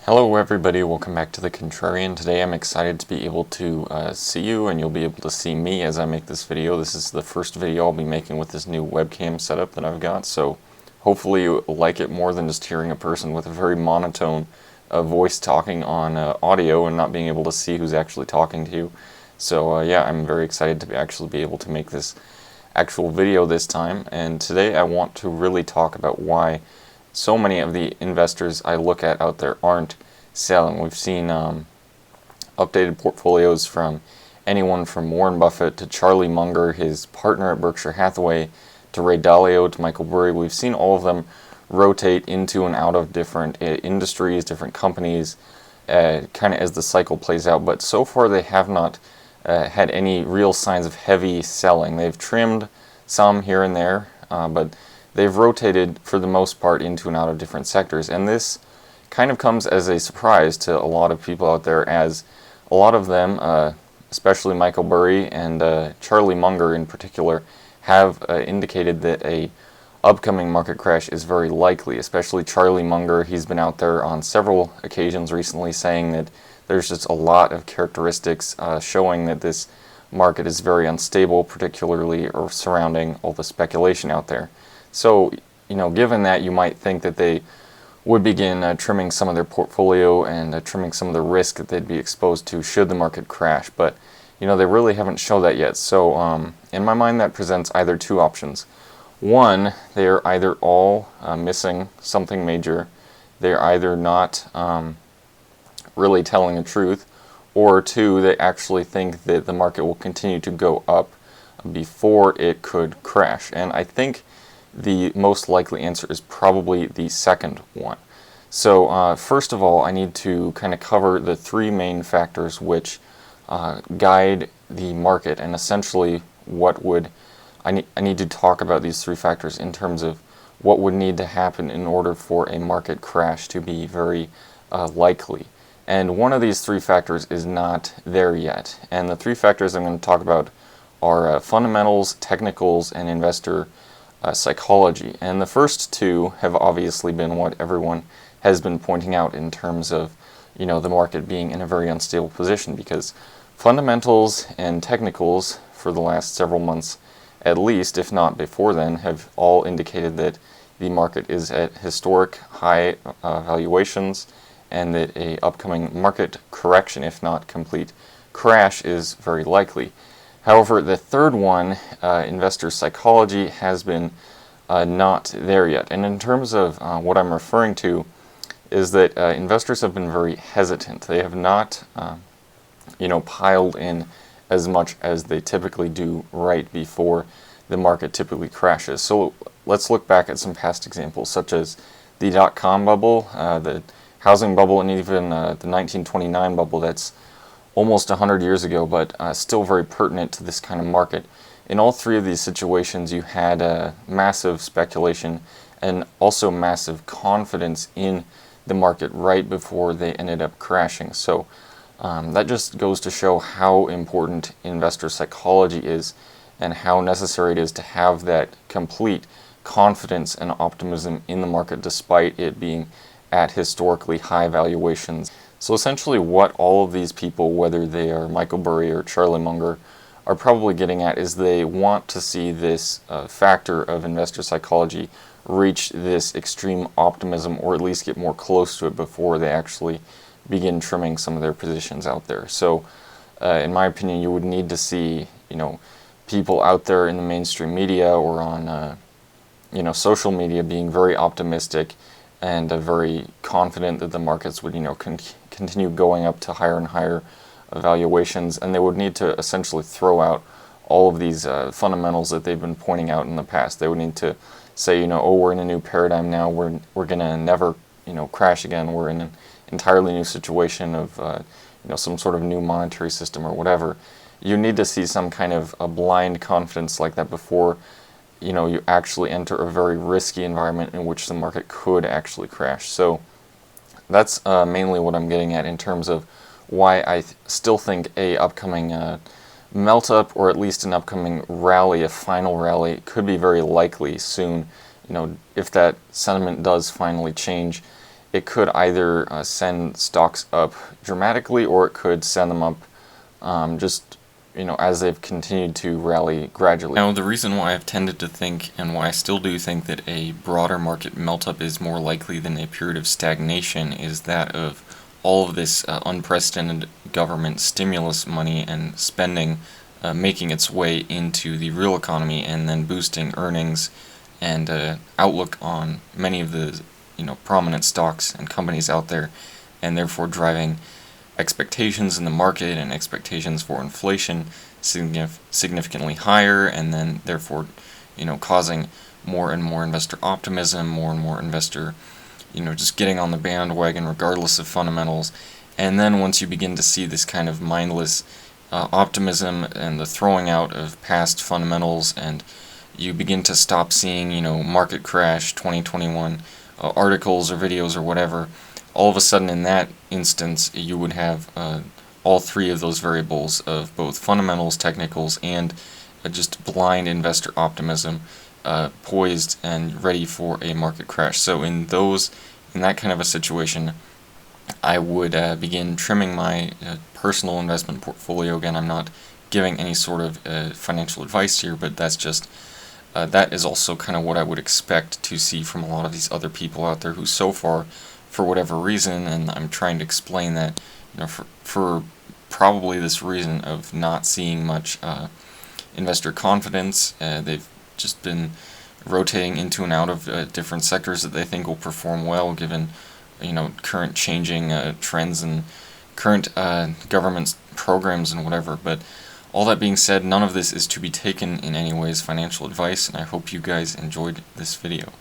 Hello everybody, welcome back to The Contrarian. Today I'm excited to be able to see you, and you'll be able to see me as I make this video. This is the first video I'll be making with this new webcam setup that I've got, so hopefully you'll like it more than just hearing a person with a very monotone voice talking on audio and not being able to see who's actually talking to you. So yeah, I'm very excited to actually be able to make this actual video this time, and today I want to really talk about why so many of the investors I look at out there aren't selling. We've seen updated portfolios from anyone from Warren Buffett to Charlie Munger, his partner at Berkshire Hathaway, to Ray Dalio, to Michael Burry. We've seen all of them rotate into and out of different industries, different companies, kind of as the cycle plays out. But so far they have not had any real signs of heavy selling. They've trimmed some here and there, but they've rotated for the most part into and out of different sectors, and this kind of comes as a surprise to a lot of people out there, as a lot of them, especially Michael Burry and Charlie Munger in particular, have indicated that a upcoming market crash is very likely. Especially Charlie Munger, he's been out there on several occasions recently saying that there's just a lot of characteristics showing that this market is very unstable, particularly or surrounding all the speculation out there. So, given that, you might think that they would begin trimming some of their portfolio and trimming some of the risk that they'd be exposed to should the market crash. But, they really haven't shown that yet. So, in my mind, that presents either two options. One, they're either all missing something major, they're either not really telling the truth, or two, they actually think that the market will continue to go up before it could crash. And I think the most likely answer is probably the second one. So first of all, I need to kind of cover the three main factors which guide the market, and essentially I need to talk about these three factors in terms of what would need to happen in order for a market crash to be very likely. And one of these three factors is not there yet. And the three factors I'm going to talk about are fundamentals, technicals, and investor psychology. And the first two have obviously been what everyone has been pointing out in terms of the market being in a very unstable position, because fundamentals and technicals for the last several months at least, if not before then, have all indicated that the market is at historic high valuations, and that a upcoming market correction, if not complete crash, is very likely. However, the third one, investor psychology, has been not there yet. And in terms of what I'm referring to is that investors have been very hesitant. They have not, piled in as much as they typically do right before the market typically crashes. So let's look back at some past examples, such as the dot-com bubble, the housing bubble, and even the 1929 bubble. That's almost 100 years ago, but still very pertinent to this kind of market. In all three of these situations, you had massive speculation and also massive confidence in the market right before they ended up crashing. So that just goes to show how important investor psychology is, and how necessary it is to have that complete confidence and optimism in the market despite it being at historically high valuations. So essentially what all of these people, whether they are Michael Burry or Charlie Munger, are probably getting at is they want to see this factor of investor psychology reach this extreme optimism, or at least get more close to it before they actually begin trimming some of their positions out there. So in my opinion, you would need to see people out there in the mainstream media or on social media being very optimistic and very confident that the markets would continue going up to higher and higher valuations, and they would need to essentially throw out all of these fundamentals that they've been pointing out in the past. They would need to say, we're in a new paradigm now, we're gonna never crash again, we're in an entirely new situation of some sort of new monetary system or whatever. You need to see some kind of a blind confidence like that before you actually enter a very risky environment in which the market could actually crash. So that's mainly what I'm getting at in terms of why I still think a upcoming melt-up, or at least an upcoming rally, a final rally, could be very likely soon. If that sentiment does finally change, it could either send stocks up dramatically, or it could send them up just as they've continued to rally gradually. Now, the reason why I've tended to think, and why I still do think, that a broader market melt-up is more likely than a period of stagnation is that of all of this unprecedented government stimulus money and spending making its way into the real economy and then boosting earnings and outlook on many of the prominent stocks and companies out there, and therefore driving expectations in the market and expectations for inflation significantly higher, and then therefore causing more and more investor optimism, more and more investor just getting on the bandwagon regardless of fundamentals. And then once you begin to see this kind of mindless optimism and the throwing out of past fundamentals, and you begin to stop seeing market crash 2021 articles or videos or whatever, all of a sudden in that instance you would have all three of those variables of both fundamentals, technicals, and just blind investor optimism poised and ready for a market crash. So in that kind of a situation, I would begin trimming my personal investment portfolio. Again, I'm not giving any sort of financial advice here, but that's just that is also kind of what I would expect to see from a lot of these other people out there who so far, for whatever reason, and I'm trying to explain that, for probably this reason of not seeing much investor confidence, they've just been rotating into and out of different sectors that they think will perform well given current changing trends and current government programs and whatever. But all that being said, none of this is to be taken in any way as financial advice, and I hope you guys enjoyed this video.